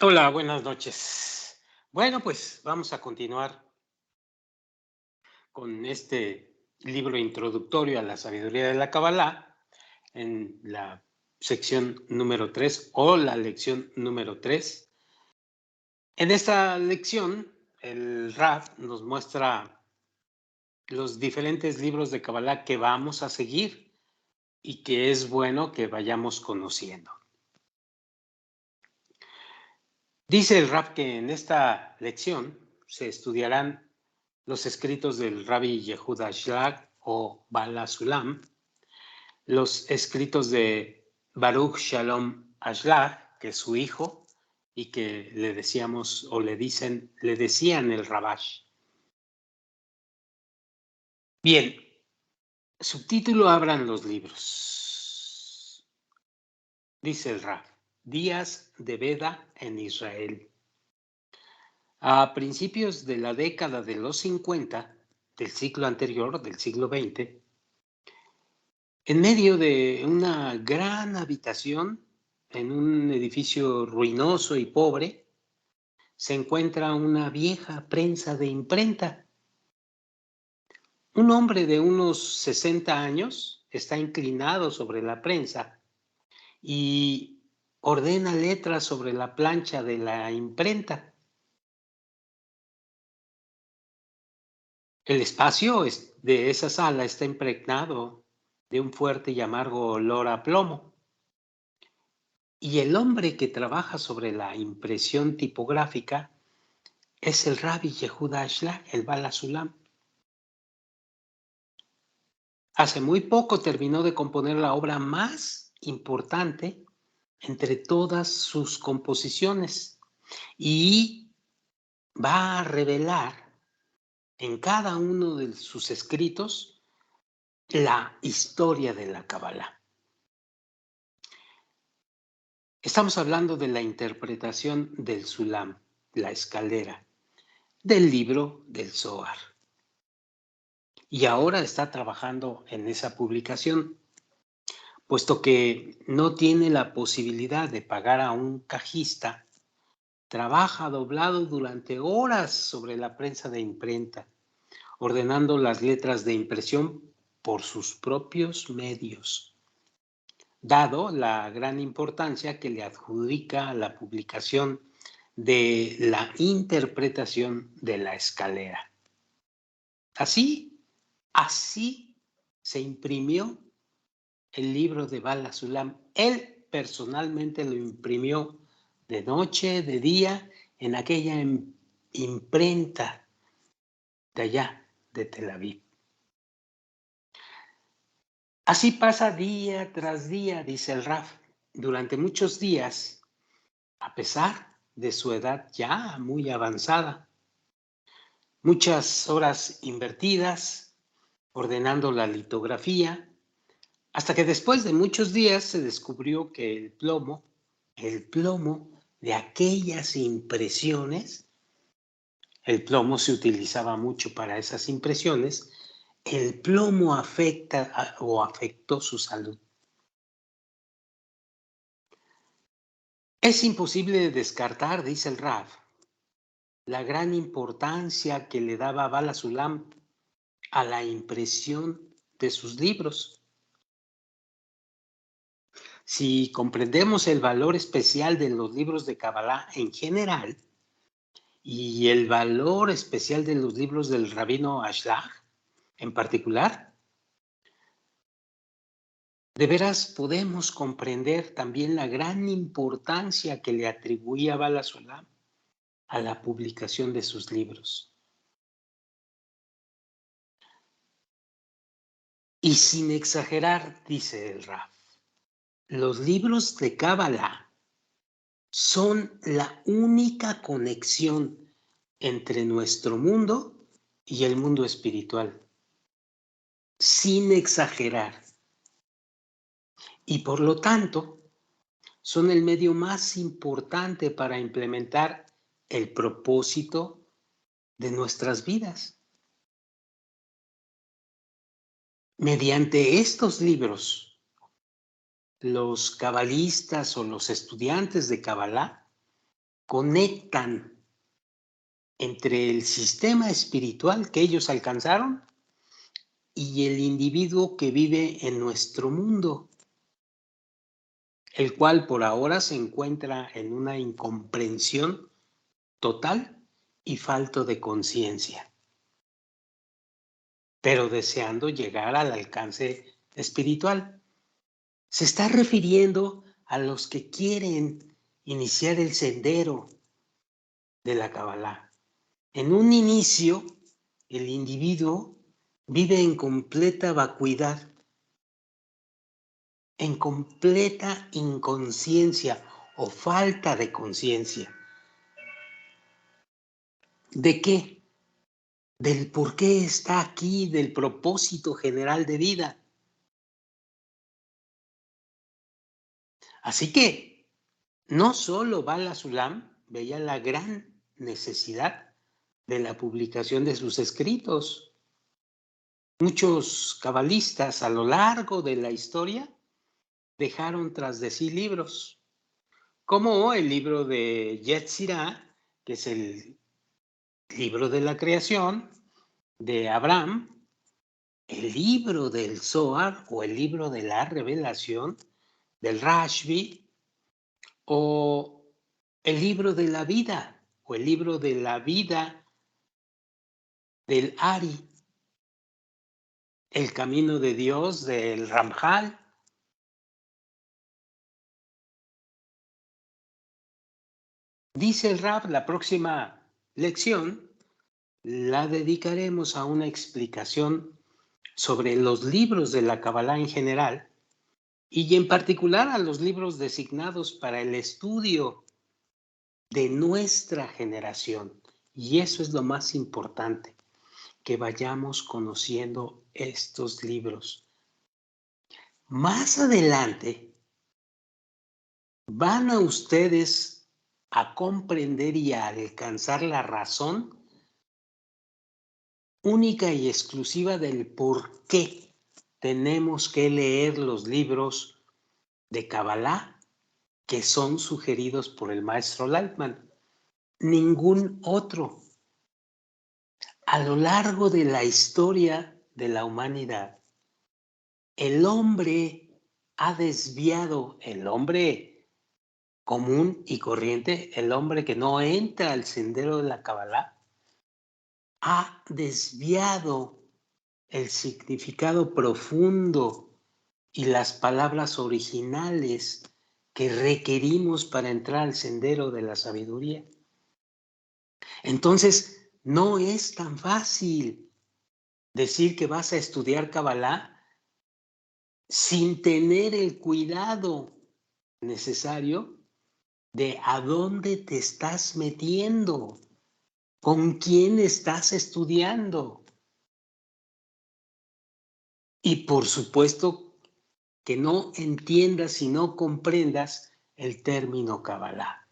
Hola, buenas noches. Bueno, pues vamos a continuar con este libro introductorio a la sabiduría de la Kabbalah en la sección número 3 o la lección número 3. En esta lección, el Raf nos muestra los diferentes libros de Kabbalah que vamos a seguir y que es bueno que vayamos conociendo. Dice el Raf que en esta lección se estudiarán los escritos del Rabbi Yehuda Shlag o Bala Sulam, los escritos de Baruch Shalom Ashlag, que es su hijo, y que le decíamos o le decían el Rabash. Bien, subtítulo abran los libros. Dice el Rab, Días de Veda en Israel. A principios de la década de los 50 del siglo anterior, del siglo XX, en medio de una gran habitación, en un edificio ruinoso y pobre, se encuentra una vieja prensa de imprenta. Un hombre de unos 60 años está inclinado sobre la prensa y ordena letras sobre la plancha de la imprenta. El espacio de esa sala está impregnado de un fuerte y amargo olor a plomo. Y el hombre que trabaja sobre la impresión tipográfica es el Rabbi Yehuda Ashlag, el Bala Sulam. Hace muy poco terminó de componer la obra más importante entre todas sus composiciones y va a revelar en cada uno de sus escritos la historia de la Kabbalah. Estamos hablando de la interpretación del Sulam, la escalera, del libro del Zohar. Y ahora está trabajando en esa publicación, puesto que no tiene la posibilidad de pagar a un cajista. Trabaja doblado durante horas sobre la prensa de imprenta, ordenando las letras de impresión por sus propios medios, dado la gran importancia que le adjudica a la publicación de la interpretación de la escalera. Así se imprimió el libro de Bala Sulam. Él personalmente lo imprimió de noche, de día, en aquella imprenta de allá, de Tel Aviv. Así pasa día tras día, dice el Raf, durante muchos días, a pesar de su edad ya muy avanzada. Muchas horas invertidas, ordenando la litografía, hasta que después de muchos días se descubrió que el plomo de aquellas impresiones, el plomo se utilizaba mucho para esas impresiones, el plomo afectó su salud. Es imposible descartar, dice el Raf, la gran importancia que le daba Bala Sulam a la impresión de sus libros. Si comprendemos el valor especial de los libros de Kabbalah en general y el valor especial de los libros del Rabino Ashlag en particular, de veras podemos comprender también la gran importancia que le atribuía Bala Sulam a la publicación de sus libros. Y sin exagerar, dice el Raf, los libros de Kabbalah son la única conexión entre nuestro mundo y el mundo espiritual, sin exagerar. Y por lo tanto, son el medio más importante para implementar el propósito de nuestras vidas. Mediante estos libros, los cabalistas o los estudiantes de Kabbalah conectan entre el sistema espiritual que ellos alcanzaron y el individuo que vive en nuestro mundo, el cual por ahora se encuentra en una incomprensión total y falto de conciencia, pero deseando llegar al alcance espiritual. Se está refiriendo a los que quieren iniciar el sendero de la Kabbalah. En un inicio, el individuo vive en completa vacuidad, en completa inconsciencia o falta de conciencia. ¿De qué? Del por qué está aquí, del propósito general de vida. Así que no solo Bala Sulam veía la gran necesidad de la publicación de sus escritos. Muchos cabalistas a lo largo de la historia dejaron tras de sí libros, como el libro de Yetzirah, que es el libro de la creación de Abraham, el libro del Zohar o el libro de la revelación del Rashbi, o el libro de la vida o el libro de la vida del Ari, el camino de Dios del Ramjal. Dice el Rab, la próxima lección la dedicaremos a una explicación sobre los libros de la Kabbalah en general y en particular a los libros designados para el estudio de nuestra generación. Y eso es lo más importante, que vayamos conociendo estos libros. Más adelante van a ustedes a comprender y a alcanzar la razón única y exclusiva del por qué tenemos que leer los libros de Kabbalah que son sugeridos por el maestro Lightman. Ningún otro. A lo largo de la historia de la humanidad, el hombre ha desviado, el hombre común y corriente, el hombre que no entra al sendero de la Kabbalah, ha desviado el significado profundo y las palabras originales que requerimos para entrar al sendero de la sabiduría. Entonces, no es tan fácil decir que vas a estudiar Kabbalah sin tener el cuidado necesario de a dónde te estás metiendo, con quién estás estudiando. Y por supuesto que no entiendas y no comprendas el término Kabbalah.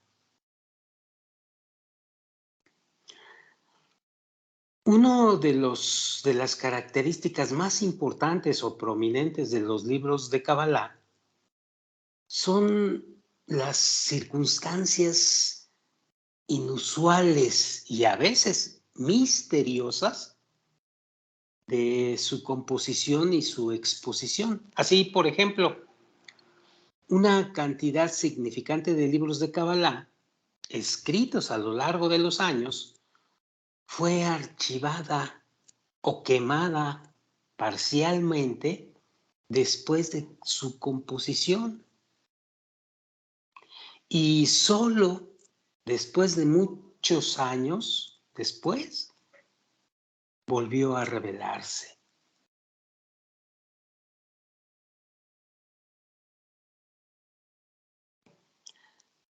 Uno de las características más importantes o prominentes de los libros de Kabbalah son las circunstancias inusuales y a veces misteriosas de su composición y su exposición. Así, por ejemplo, una cantidad significante de libros de Kabbalah escritos a lo largo de los años fue archivada o quemada parcialmente después de su composición. Y solo después de muchos años después volvió a revelarse.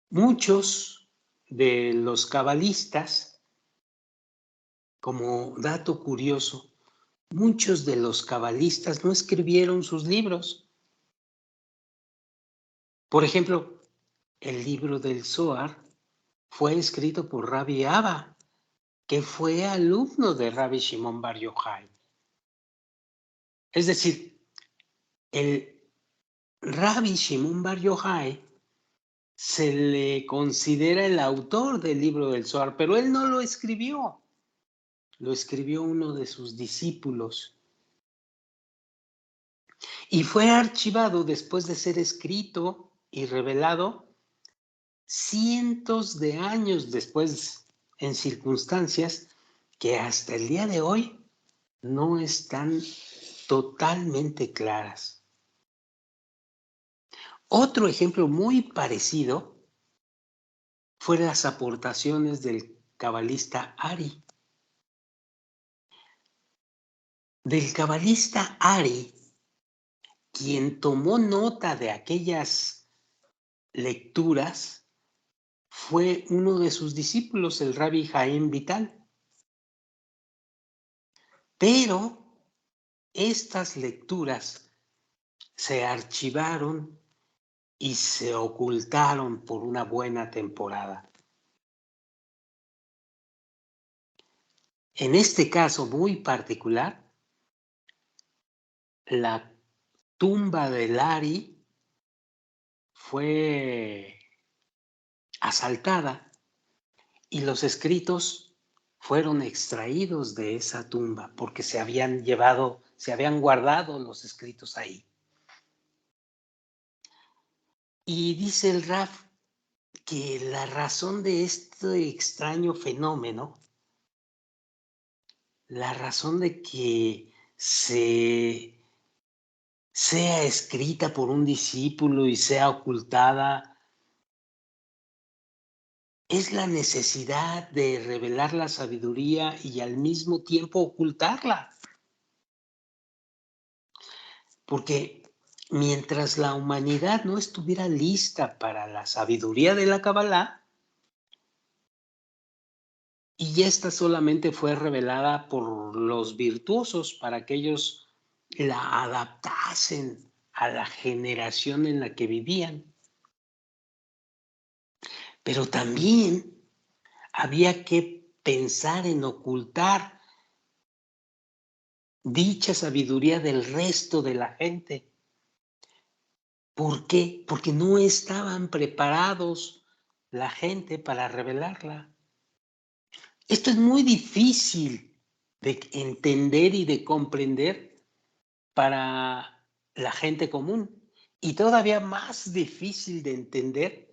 Muchos de los cabalistas, como dato curioso, muchos de los cabalistas no escribieron sus libros. Por ejemplo, el libro del Zohar fue escrito por Rabbi Abba, que fue alumno de Rabbi Shimon Bar Yochai. Es decir, el Rabbi Shimon Bar Yochai se le considera el autor del libro del Zohar, pero él no lo escribió uno de sus discípulos. Y fue archivado después de ser escrito y revelado cientos de años después, en circunstancias que hasta el día de hoy no están totalmente claras. Otro ejemplo muy parecido fue las aportaciones del cabalista Ari. Del cabalista Ari, quien tomó nota de aquellas lecturas, fue uno de sus discípulos, el Rabbi Jaim Vital. Pero estas lecturas se archivaron y se ocultaron por una buena temporada. En este caso muy particular, la tumba de Lari fue asaltada y los escritos fueron extraídos de esa tumba porque se habían guardado los escritos ahí. Y dice el Raf que la razón de este extraño fenómeno, la razón de que sea escrita por un discípulo y sea ocultada, es la necesidad de revelar la sabiduría y al mismo tiempo ocultarla. Porque mientras la humanidad no estuviera lista para la sabiduría de la Kabbalah, y esta solamente fue revelada por los virtuosos para que ellos la adaptasen a la generación en la que vivían. Pero también había que pensar en ocultar dicha sabiduría del resto de la gente. ¿Por qué? Porque no estaban preparados la gente para revelarla. Esto es muy difícil de entender y de comprender para la gente común y todavía más difícil de entender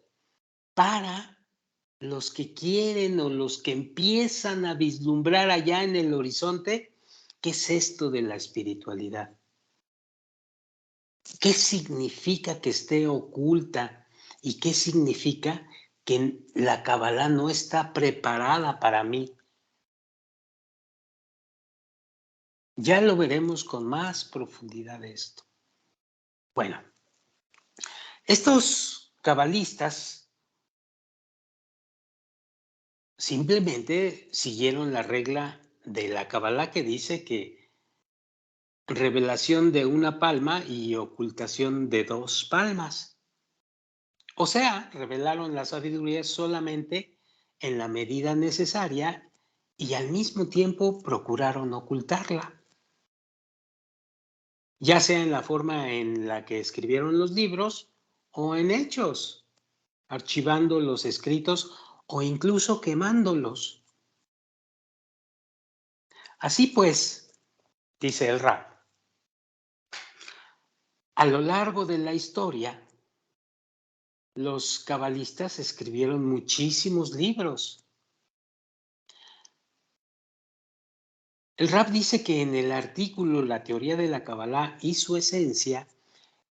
para los que quieren o los que empiezan a vislumbrar allá en el horizonte qué es esto de la espiritualidad. ¿Qué significa que esté oculta y qué significa que la Kabbalah no está preparada para mí? Ya lo veremos con más profundidad esto. Bueno, estos cabalistas simplemente siguieron la regla de la Kabbalah que dice que revelación de una palma y ocultación de 2 palmas. O sea, revelaron la sabiduría solamente en la medida necesaria y al mismo tiempo procuraron ocultarla, ya sea en la forma en la que escribieron los libros o en hechos, archivando los escritos o incluso quemándolos. Así pues, dice el Rab, a lo largo de la historia, los cabalistas escribieron muchísimos libros. El Rab dice que en el artículo La teoría de la Kabbalah y su esencia,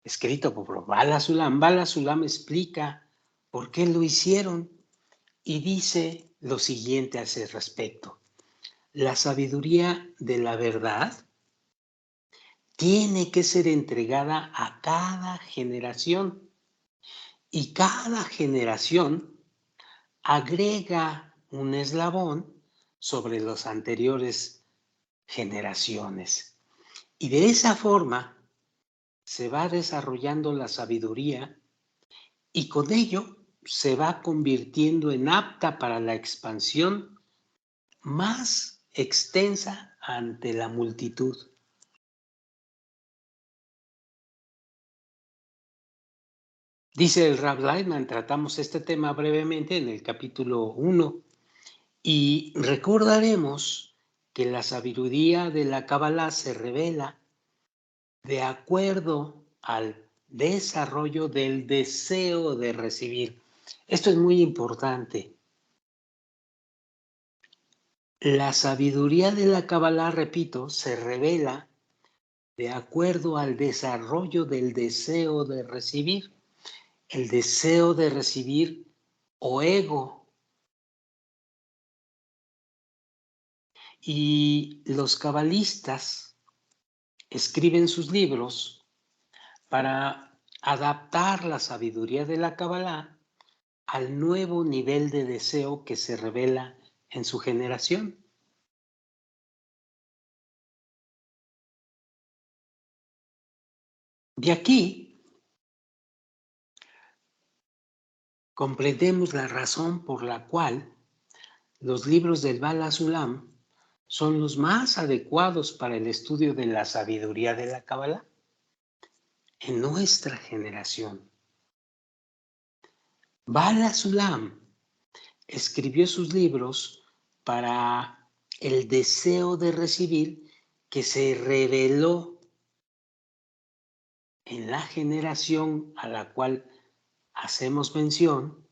escrito por Bala Sulam explica por qué lo hicieron y dice lo siguiente a ese respecto. La sabiduría de la verdad tiene que ser entregada a cada generación y cada generación agrega un eslabón sobre las anteriores generaciones. Y de esa forma se va desarrollando la sabiduría y con ello se va convirtiendo en apta para la expansión más extensa ante la multitud. Dice el Rav Lightman, tratamos este tema brevemente en el capítulo 1 y recordaremos que la sabiduría de la Kabbalah se revela de acuerdo al desarrollo del deseo de recibir. Esto es muy importante. La sabiduría de la Kabbalah, repito, se revela de acuerdo al desarrollo del deseo de recibir. El deseo de recibir o ego. Y los cabalistas escriben sus libros para adaptar la sabiduría de la Kabbalah al nuevo nivel de deseo que se revela en su generación. De aquí comprendemos la razón por la cual los libros del Baal HaSulam son los más adecuados para el estudio de la sabiduría de la Kabbalah en nuestra generación. Baal HaSulam escribió sus libros para el deseo de recibir que se reveló en la generación a la cual hacemos mención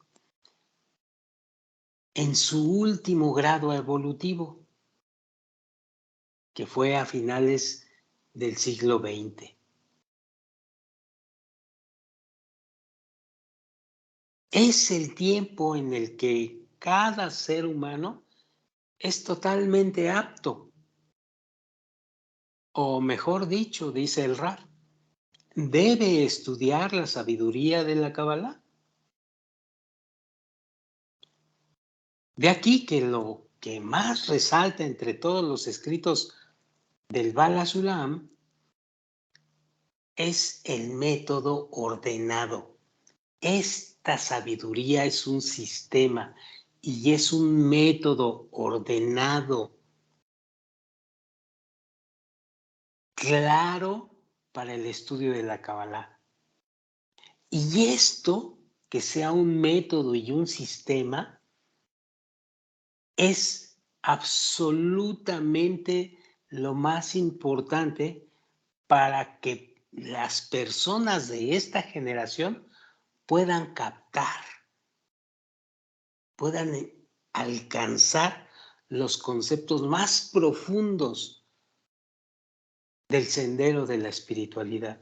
en su último grado evolutivo, que fue a finales del siglo XX. Es el tiempo en el que cada ser humano es totalmente apto, o mejor dicho, dice el Raf, debe estudiar la sabiduría de la Kabbalah. De aquí que lo que más resalta entre todos los escritos del Baal HaSulam es el método ordenado. Esta sabiduría es un sistema y es un método ordenado, claro para el estudio de la Kabbalah. Y esto, que sea un método y un sistema, es absolutamente lo más importante para que las personas de esta generación puedan captar, puedan alcanzar los conceptos más profundos del sendero de la espiritualidad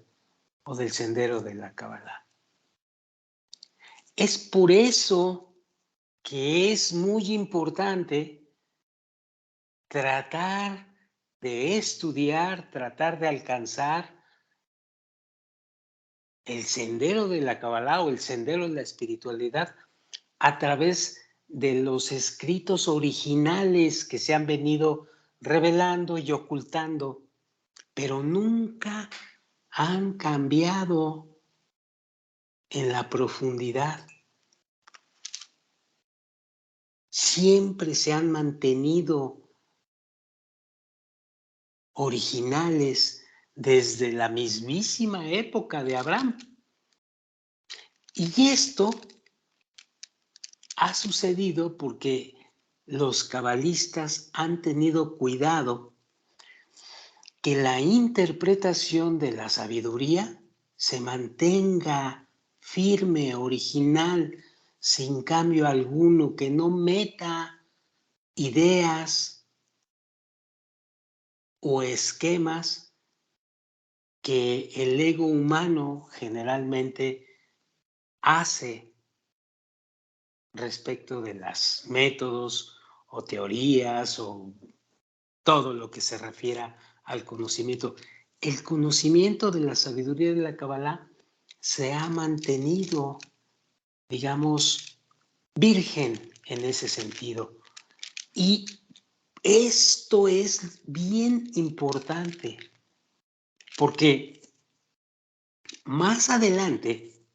o del sendero de la Kabbalah. Es por eso que es muy importante tratar de estudiar, tratar de alcanzar el sendero de la Kabbalah o el sendero de la espiritualidad a través de los escritos originales que se han venido revelando y ocultando, pero nunca han cambiado en la profundidad. Siempre se han mantenido originales desde la mismísima época de Abraham. Y esto ha sucedido porque los cabalistas han tenido cuidado que la interpretación de la sabiduría se mantenga firme, original, sin cambio alguno, que no meta ideas o esquemas que el ego humano generalmente hace respecto de los métodos o teorías o todo lo que se refiera al conocimiento. El conocimiento de la sabiduría de la Kabbalah se ha mantenido, digamos, virgen en ese sentido. Y esto es bien importante porque más adelante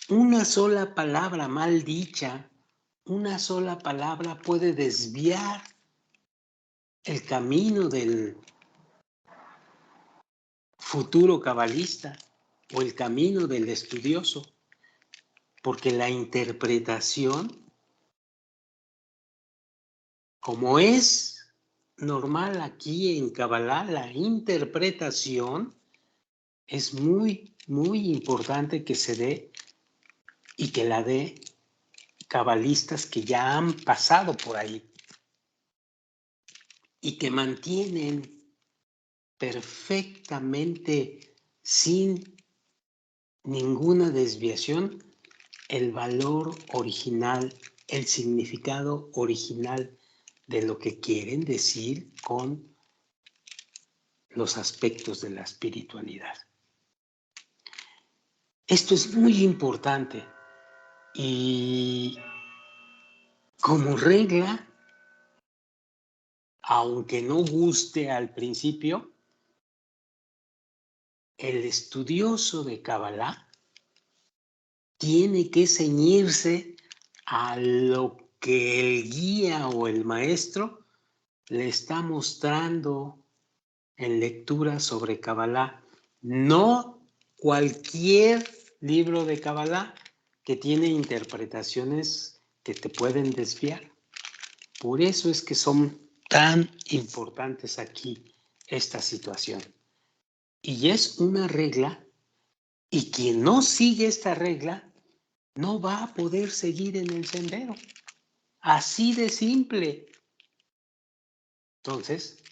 una sola palabra mal dicha, una sola palabra puede desviar el camino del futuro cabalista o el camino del estudioso. porque la interpretación, como es normal aquí en Kabbalah, la interpretación es muy, muy importante que se dé y que la dé cabalistas que ya han pasado por ahí y que mantienen perfectamente sin ninguna desviación el valor original, el significado original de lo que quieren decir con los aspectos de la espiritualidad. Esto es muy importante y como regla, aunque no guste al principio, el estudioso de Kabbalah tiene que ceñirse a lo que el guía o el maestro le está mostrando en lectura sobre Kabbalah. No cualquier libro de Kabbalah que tiene interpretaciones que te pueden desviar. Por eso es que son tan importantes aquí esta situación. Y es una regla, y quien no sigue esta regla no va a poder seguir en el sendero. Así de simple. Entonces,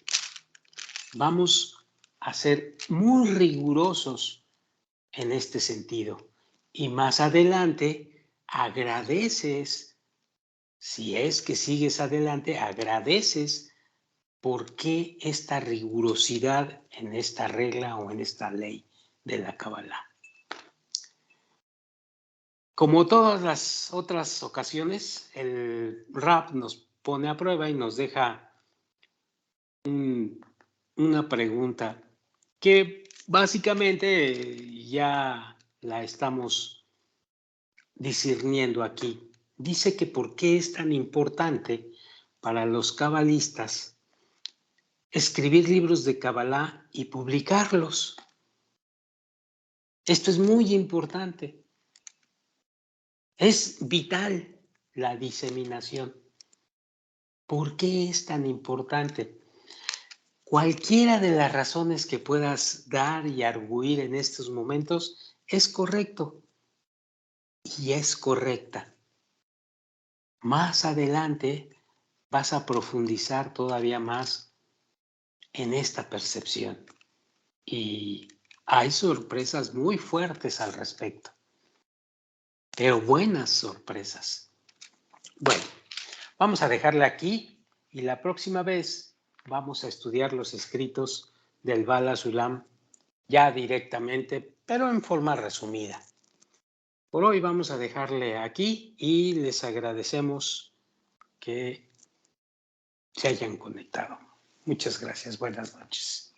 vamos a ser muy rigurosos en este sentido. Y más adelante, agradeces, si es que sigues adelante, agradeces por qué esta rigurosidad en esta regla o en esta ley de la Kabbalah. Como todas las otras ocasiones, el Rab nos pone a prueba y nos deja una pregunta que básicamente ya la estamos discerniendo aquí. Dice que por qué es tan importante para los cabalistas escribir libros de Kabbalah y publicarlos. Esto es muy importante. Es vital la diseminación. ¿Por qué es tan importante? Cualquiera de las razones que puedas dar y arguir en estos momentos es correcto y es correcta. Más adelante vas a profundizar todavía más en esta percepción y hay sorpresas muy fuertes al respecto, pero buenas sorpresas. Bueno, vamos a dejarle aquí y la próxima vez vamos a estudiar los escritos del Bala Sulam ya directamente, pero en forma resumida. Por hoy vamos a dejarle aquí y les agradecemos que se hayan conectado. Muchas gracias. Buenas noches.